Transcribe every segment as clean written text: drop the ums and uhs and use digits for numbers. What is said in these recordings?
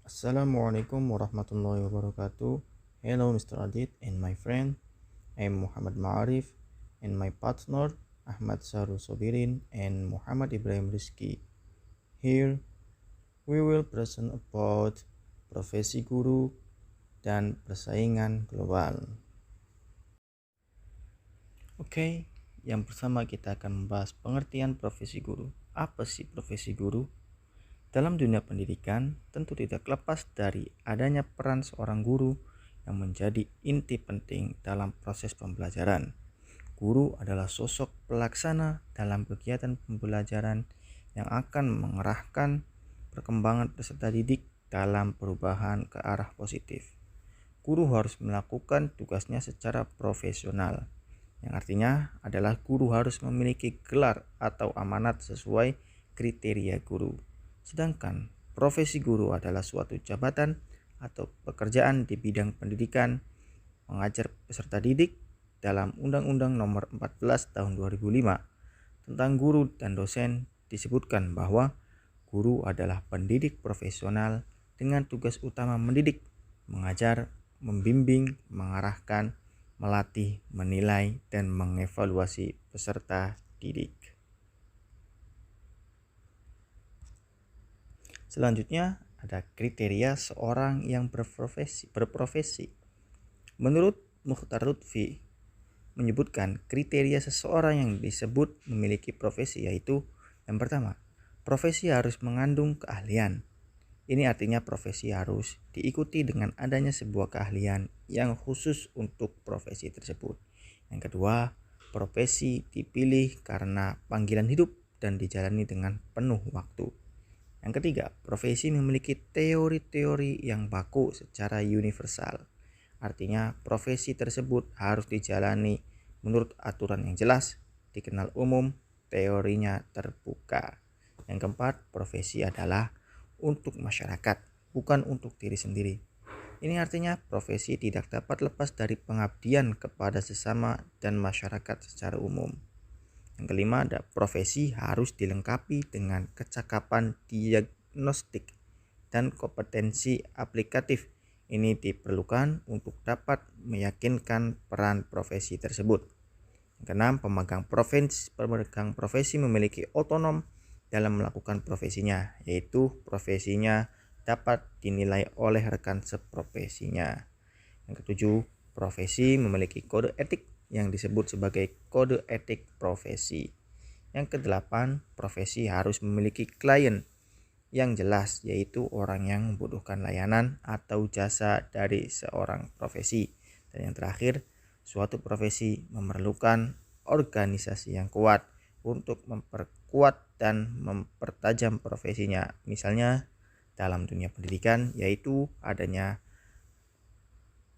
Assalamualaikum warahmatullahi wabarakatuh. Hello Mr. Adit and my friend. I'm Muhammad Ma'arif and my partner Ahmad Saru Sobirin and Muhammad Ibrahim Rizki. Here we will present about profesi guru dan persaingan global. Oke, yang pertama kita akan membahas pengertian profesi guru. Apa sih profesi guru? Dalam dunia pendidikan, tentu tidak lepas dari adanya peran seorang guru yang menjadi inti penting dalam proses pembelajaran. Guru adalah sosok pelaksana dalam kegiatan pembelajaran yang akan mengarahkan perkembangan peserta didik dalam perubahan ke arah positif. Guru harus melakukan tugasnya secara profesional, yang artinya adalah guru harus memiliki gelar atau amanat sesuai kriteria guru. Sedangkan profesi guru adalah suatu jabatan atau pekerjaan di bidang pendidikan, mengajar peserta didik dalam Undang-Undang Nomor 14 Tahun 2005 tentang guru dan dosen disebutkan bahwa guru adalah pendidik profesional dengan tugas utama mendidik, mengajar, membimbing, mengarahkan, melatih, menilai, dan mengevaluasi peserta didik. Selanjutnya ada kriteria seorang yang berprofesi. Menurut Mukhtar Lutfi menyebutkan kriteria seseorang yang disebut memiliki profesi yaitu yang pertama, profesi harus mengandung keahlian. Ini artinya profesi harus diikuti dengan adanya sebuah keahlian yang khusus untuk profesi tersebut. Yang kedua, profesi dipilih karena panggilan hidup dan dijalani dengan penuh waktu. Yang ketiga, profesi memiliki teori-teori yang baku secara universal. Artinya, profesi tersebut harus dijalani menurut aturan yang jelas, dikenal umum, teorinya terbuka. Yang keempat, profesi adalah untuk masyarakat, bukan untuk diri sendiri. Ini artinya profesi tidak dapat lepas dari pengabdian kepada sesama dan masyarakat secara umum. Yang kelima, ada profesi harus dilengkapi dengan kecakapan diagnostik dan kompetensi aplikatif. Ini diperlukan untuk dapat meyakinkan peran profesi tersebut. Yang keenam, pemegang profesi memiliki otonom dalam melakukan profesinya, yaitu profesinya dapat dinilai oleh rekan seprofesinya. Yang ketujuh, profesi memiliki kode etik yang disebut sebagai kode etik profesi. Yang kedelapan, profesi harus memiliki klien yang jelas, yaitu orang yang membutuhkan layanan atau jasa dari seorang profesi. Dan yang terakhir, suatu profesi memerlukan organisasi yang kuat untuk memperkuat dan mempertajam profesinya. Misalnya dalam dunia pendidikan, yaitu adanya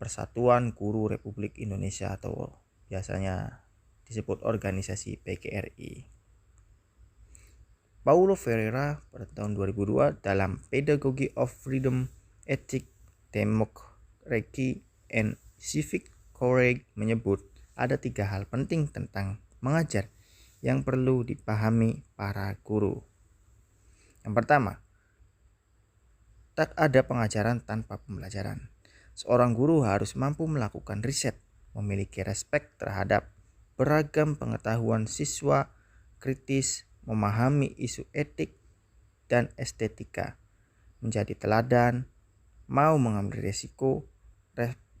Persatuan Guru Republik Indonesia atau biasanya disebut organisasi PGRI. Paulo Ferreira pada tahun 2002 dalam Pedagogy of Freedom, Ethics, Democracy, and Civic Courage menyebut ada 3 hal penting tentang mengajar yang perlu dipahami para guru. Yang pertama, tak ada pengajaran tanpa pembelajaran. Seorang guru harus mampu melakukan riset, memiliki respek terhadap beragam pengetahuan siswa, kritis, memahami isu etik dan estetika, menjadi teladan, mau mengambil risiko,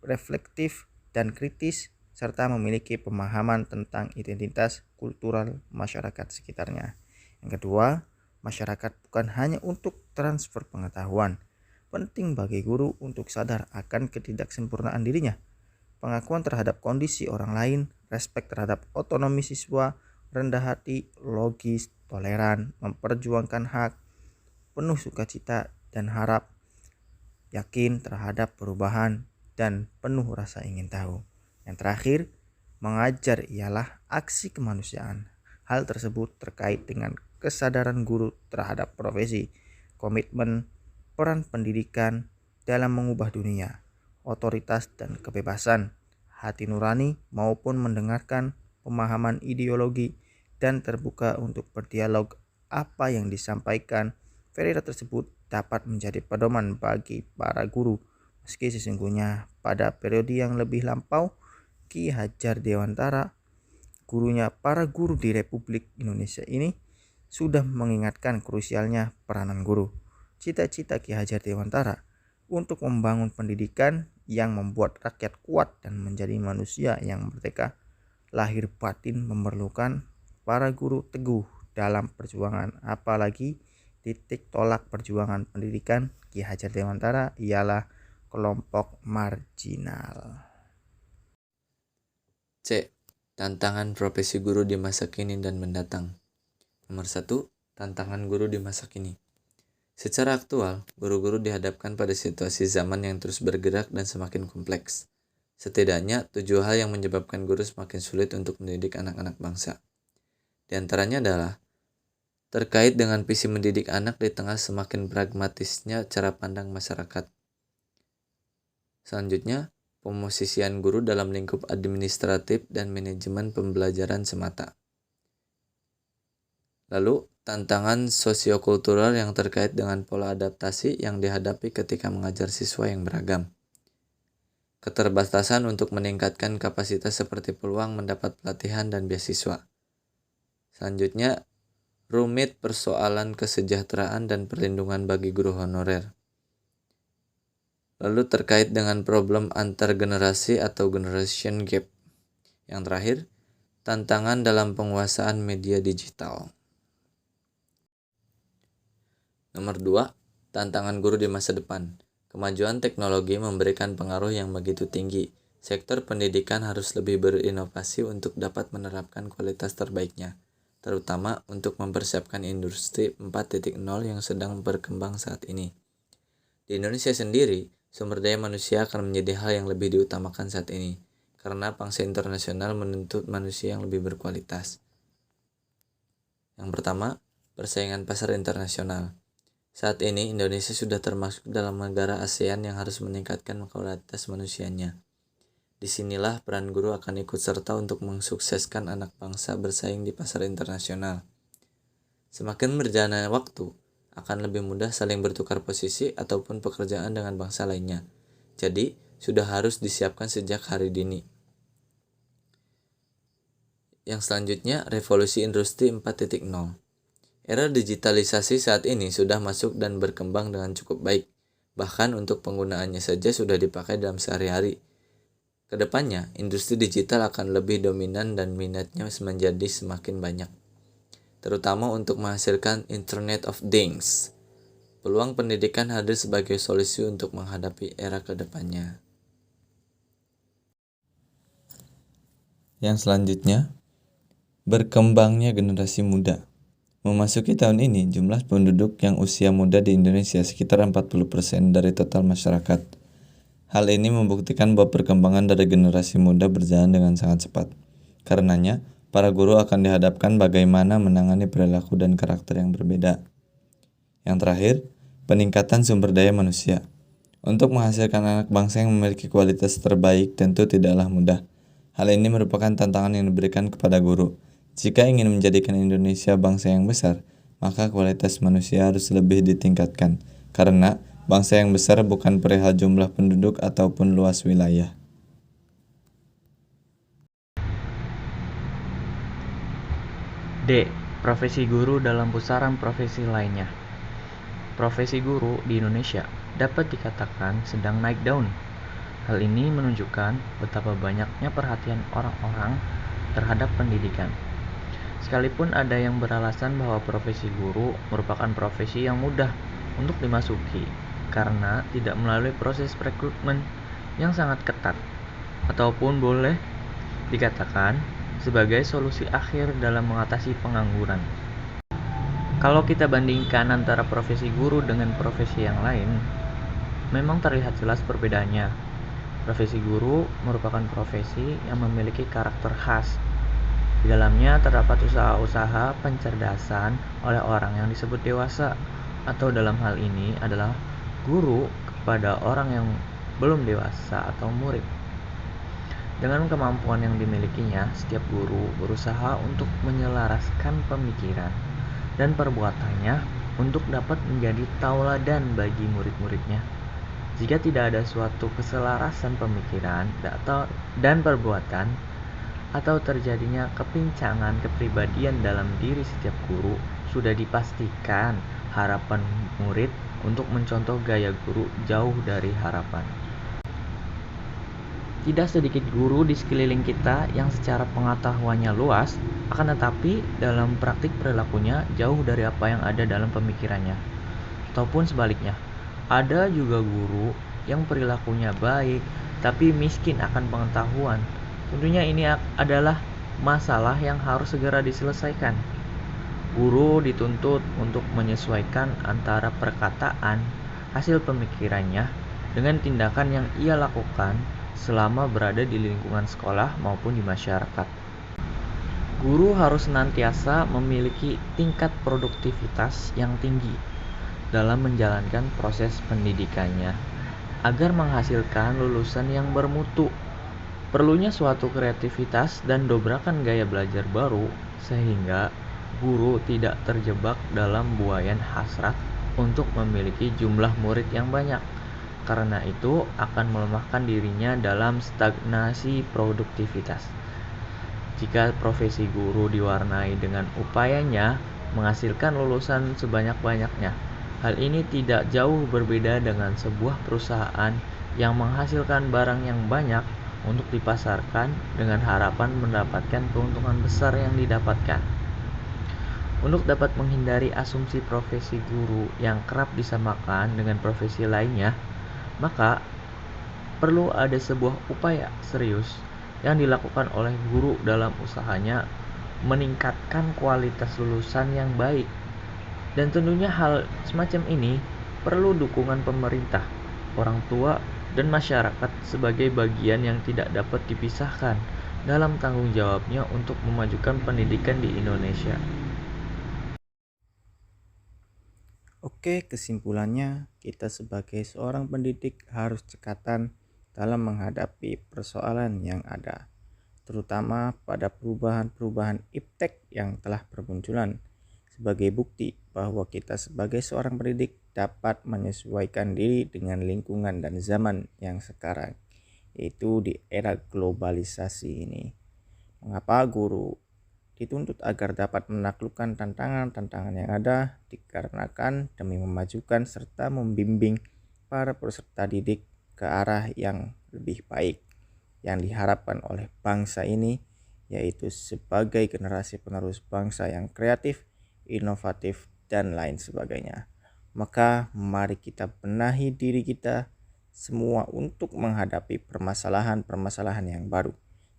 reflektif dan kritis, serta memiliki pemahaman tentang identitas kultural masyarakat sekitarnya. Yang kedua, masyarakat bukan hanya untuk transfer pengetahuan, penting bagi guru untuk sadar akan ketidaksempurnaan dirinya, pengakuan terhadap kondisi orang lain, respek terhadap otonomi siswa, rendah hati, logis, toleran, memperjuangkan hak, penuh sukacita dan harap, yakin terhadap perubahan, dan penuh rasa ingin tahu. Yang terakhir, mengajar ialah aksi kemanusiaan. Hal tersebut terkait dengan kesadaran guru terhadap profesi, komitmen, peran pendidikan dalam mengubah dunia, otoritas dan kebebasan, hati nurani maupun mendengarkan pemahaman ideologi dan terbuka untuk berdialog. Apa yang disampaikan Ferreira tersebut dapat menjadi pedoman bagi para guru. Meski sesungguhnya pada periode yang lebih lampau, Ki Hajar Dewantara, gurunya para guru di Republik Indonesia ini, sudah mengingatkan krusialnya peranan guru. Cita-cita Ki Hajar Dewantara untuk membangun pendidikan yang membuat rakyat kuat dan menjadi manusia yang merdeka lahir batin memerlukan para guru teguh dalam perjuangan. Apalagi titik tolak perjuangan pendidikan Ki Hajar Dewantara ialah kelompok marginal. C. Tantangan profesi guru di masa kini dan mendatang. Nomor 1. Tantangan guru di masa kini. Secara aktual, guru-guru dihadapkan pada situasi zaman yang terus bergerak dan semakin kompleks. Setidaknya, 7 hal yang menyebabkan guru semakin sulit untuk mendidik anak-anak bangsa. Di antaranya adalah terkait dengan visi mendidik anak di tengah semakin pragmatisnya cara pandang masyarakat. Selanjutnya, pemosisian guru dalam lingkup administratif dan manajemen pembelajaran semata. Lalu, tantangan sosiokultural yang terkait dengan pola adaptasi yang dihadapi ketika mengajar siswa yang beragam. Keterbatasan untuk meningkatkan kapasitas seperti peluang mendapat pelatihan dan beasiswa. Selanjutnya, rumit persoalan kesejahteraan dan perlindungan bagi guru honorer. Lalu terkait dengan problem antar generasi atau generation gap. Yang terakhir, tantangan dalam penguasaan media digital. Nomor 2, tantangan guru di masa depan. Kemajuan teknologi memberikan pengaruh yang begitu tinggi. Sektor pendidikan harus lebih berinovasi untuk dapat menerapkan kualitas terbaiknya, terutama untuk mempersiapkan industri 4.0 yang sedang berkembang saat ini. Di Indonesia sendiri, sumber daya manusia akan menjadi hal yang lebih diutamakan saat ini, karena pangsa internasional menuntut manusia yang lebih berkualitas. Yang pertama, persaingan pasar internasional. Saat ini, Indonesia sudah termasuk dalam negara ASEAN yang harus meningkatkan kualitas manusianya. Disinilah peran guru akan ikut serta untuk mensukseskan anak bangsa bersaing di pasar internasional. Semakin berjalannya waktu, akan lebih mudah saling bertukar posisi ataupun pekerjaan dengan bangsa lainnya. Jadi, sudah harus disiapkan sejak hari dini. Yang selanjutnya, revolusi industri 4.0. Era digitalisasi saat ini sudah masuk dan berkembang dengan cukup baik. Bahkan untuk penggunaannya saja sudah dipakai dalam sehari-hari. Kedepannya, industri digital akan lebih dominan dan minatnya menjadi semakin banyak, terutama untuk menghasilkan Internet of Things. Peluang pendidikan hadir sebagai solusi untuk menghadapi era kedepannya. Yang selanjutnya, berkembangnya generasi muda. Memasuki tahun ini, jumlah penduduk yang usia muda di Indonesia sekitar 40% dari total masyarakat. Hal ini membuktikan bahwa perkembangan dari generasi muda berjalan dengan sangat cepat. Karenanya, para guru akan dihadapkan bagaimana menangani perilaku dan karakter yang berbeda. Yang terakhir, peningkatan sumber daya manusia. Untuk menghasilkan anak bangsa yang memiliki kualitas terbaik tentu tidaklah mudah. Hal ini merupakan tantangan yang diberikan kepada guru. Jika ingin menjadikan Indonesia bangsa yang besar, maka kualitas manusia harus lebih ditingkatkan, karena bangsa yang besar bukan perihal jumlah penduduk ataupun luas wilayah. D. Profesi guru dalam pusaran profesi lainnya. Profesi guru di Indonesia dapat dikatakan sedang naik daun. Hal ini menunjukkan betapa banyaknya perhatian orang-orang terhadap pendidikan. Sekalipun ada yang beralasan bahwa profesi guru merupakan profesi yang mudah untuk dimasuki karena tidak melalui proses rekrutmen yang sangat ketat, ataupun boleh dikatakan sebagai solusi akhir dalam mengatasi pengangguran. Kalau kita bandingkan antara profesi guru dengan profesi yang lain, memang terlihat jelas perbedaannya. Profesi guru merupakan profesi yang memiliki karakter khas. Di dalamnya terdapat usaha-usaha pencerdasan oleh orang yang disebut dewasa, atau dalam hal ini adalah guru kepada orang yang belum dewasa atau murid. Dengan kemampuan yang dimilikinya, setiap guru berusaha untuk menyelaraskan pemikiran dan perbuatannya untuk dapat menjadi tauladan bagi murid-muridnya. Jika tidak ada suatu keselarasan pemikiran dan perbuatan, atau terjadinya kepincangan kepribadian dalam diri setiap guru, sudah dipastikan harapan murid untuk mencontoh gaya guru jauh dari harapan. Tidak sedikit guru di sekeliling kita yang secara pengetahuannya luas, akan tetapi dalam praktik perilakunya jauh dari apa yang ada dalam pemikirannya. Ataupun sebaliknya, ada juga guru yang perilakunya baik, tapi miskin akan pengetahuan. Tentunya ini adalah masalah yang harus segera diselesaikan. Guru dituntut untuk menyesuaikan antara perkataan, hasil pemikirannya, dengan tindakan yang ia lakukan selama berada di lingkungan sekolah maupun di masyarakat. Guru harus senantiasa memiliki tingkat produktivitas yang tinggi dalam menjalankan proses pendidikannya agar menghasilkan lulusan yang bermutu. Perlunya suatu kreativitas dan dobrakan gaya belajar baru sehingga guru tidak terjebak dalam buayan hasrat untuk memiliki jumlah murid yang banyak. Karena itu akan melemahkan dirinya dalam stagnasi produktivitas. Jika profesi guru diwarnai dengan upayanya menghasilkan lulusan sebanyak-banyaknya, hal ini tidak jauh berbeda dengan sebuah perusahaan yang menghasilkan barang yang banyak untuk dipasarkan dengan harapan mendapatkan keuntungan besar yang didapatkan. Untuk dapat menghindari asumsi profesi guru yang kerap disamakan dengan profesi lainnya, maka perlu ada sebuah upaya serius yang dilakukan oleh guru dalam usahanya meningkatkan kualitas lulusan yang baik. Dan tentunya hal semacam ini perlu dukungan pemerintah, orang tua, dan masyarakat sebagai bagian yang tidak dapat dipisahkan dalam tanggung jawabnya untuk memajukan pendidikan di Indonesia. Oke, kesimpulannya kita sebagai seorang pendidik harus cekatan dalam menghadapi persoalan yang ada, terutama pada perubahan-perubahan iptek yang telah bermunculan, sebagai bukti bahwa kita sebagai seorang pendidik dapat menyesuaikan diri dengan lingkungan dan zaman yang sekarang, yaitu di era globalisasi ini. Mengapa guru dituntut agar dapat menaklukkan tantangan-tantangan yang ada, dikarenakan demi memajukan serta membimbing para peserta didik ke arah yang lebih baik yang diharapkan oleh bangsa ini, yaitu sebagai generasi penerus bangsa yang kreatif, inovatif, dan lain sebagainya. Maka mari kita benahi diri kita semua untuk menghadapi permasalahan-permasalahan yang baru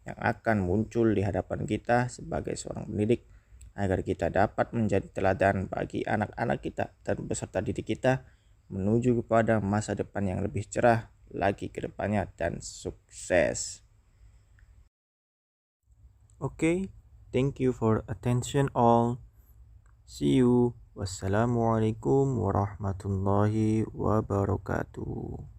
yang akan muncul di hadapan kita sebagai seorang pendidik, agar kita dapat menjadi teladan bagi anak-anak kita dan peserta didik kita menuju kepada masa depan yang lebih cerah lagi ke depannya dan sukses. Okay, thank you for attention all. See you. Wassalamualaikum warahmatullahi wabarakatuh.